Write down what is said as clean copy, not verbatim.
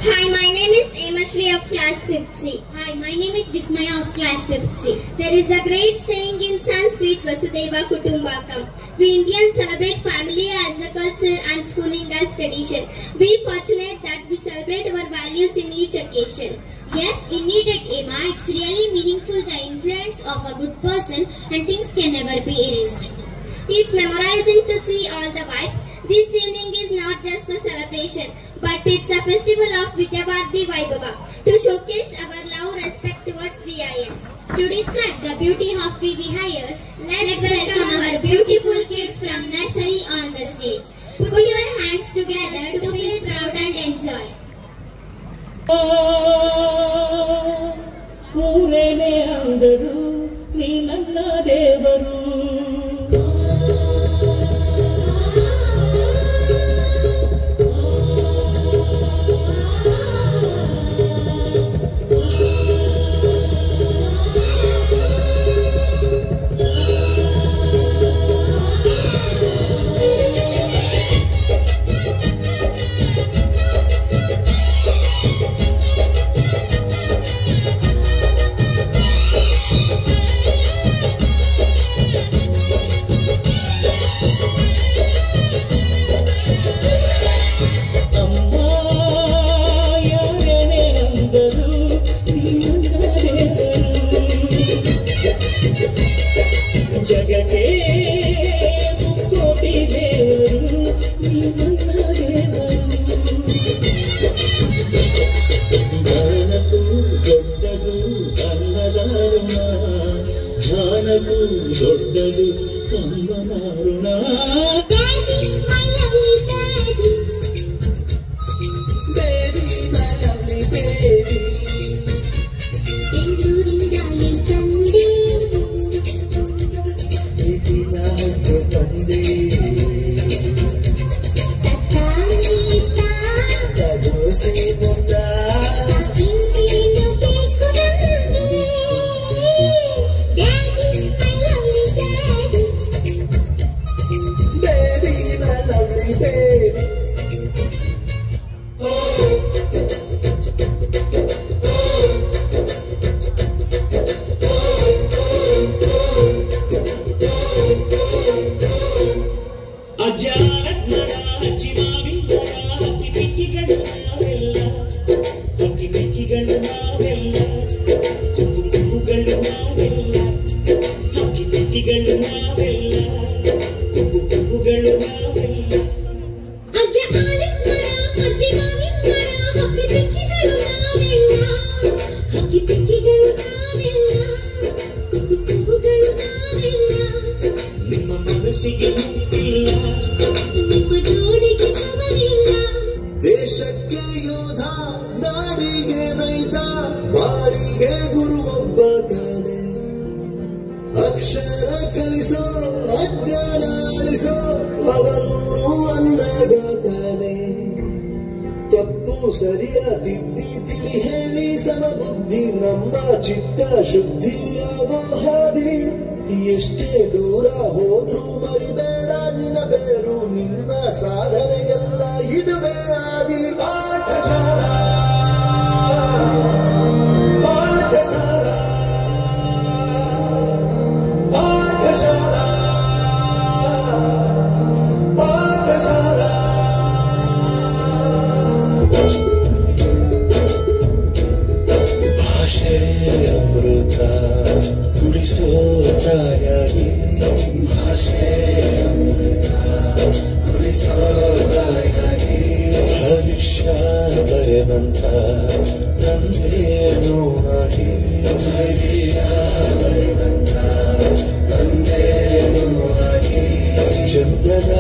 Hi, my name is Amashri of class 5th C. Hi, my name is Vismaya of class 5th C. There is a great saying in Sanskrit, Vasudhaiva Kutumbakam. We Indians celebrate family as a culture and schooling as tradition. We fortunate that we celebrate our values in each occasion. Yes, indeed, Emma, it's really meaningful, the influence of a good person, and things can never be erased. It's memorizing to see all the vibes. This evening is not just a celebration, but it's a festival of Vidyabharati Vaibhava to showcase our love, respect towards VIS. To describe the beauty of VVIS, Let's welcome our beautiful kids from nursery on the stage. Put your hands together to feel proud and enjoy. ಊರೇನೆ ಅಂದರು ನೀ ನನ್ನ ದೇವರು ಜಗಕ್ಕೆ ಮುಕ್ಕೋಟಿ ದೇವರು ನೀ ನನ್ನ ದೇವರು ಜ್ಞಾನಕ್ಕೂ ದೊಡ್ಡದು ಅನ್ನದಾರುಣ ಜ್ಞಾನಕ್ಕೂ ದೊಡ್ಡದು ಅಮ್ಮನ ಋಣ ದೇಶಕ್ಕೆ ಯೋಧ ನಾಡಿಗೆ ರೈತ ಬಾಳಿಗೆ ಗುರು ಒಬ್ಬ ತಾನೆ ಅಕ್ಷರ ಕಲಿಸೋ ಅಜ್ಞಾನ ಅಳಿಸೋ ಅವನೂರು ಅನ್ನದಾತಾನೆ ತಪ್ಪು ಸರಿಯ ತಿದ್ದಿ ತಿಳಿ ಹೇಳಿ ಸಮಬುದ್ಧಿ ನಮ್ಮ ಚಿತ್ತ ಶುದ್ಧಿಯಾಗೋ ಹಾದಿ ಎಷ್ಟೇ ದೂರ ಹೋದ್ರೂ ಮರಿಬೇಡ ನಿನ್ನ ಬೇರು ನಿನ್ನ ಸಾಧನೆಗೆಲ್ಲ ಇದುವೇ ಆದಿ ಪಾಠಶಾಲಾ ಪಾಠಶಾಲಾ ಪಾಠಶಾಲಾ ಪಾಠಶಾಲಾ ಭಾಷೆ ಅಮೃತ ಕುಡಿಸೋ ತಾಯಾಗಿ ಭಾಷೆ ಅಮೃತ ಕುಡಿಸೋ ತಾಯಾಗಿ ಭವಿಷ್ಯ ಬರೆವಂತ ತಂದೆಯೇನು ಆಗಿ ಭವಿಷ್ಯ ಬರೆವಂತ ತಂದೆಯೇನು ಆಗಿ ಚಂದದ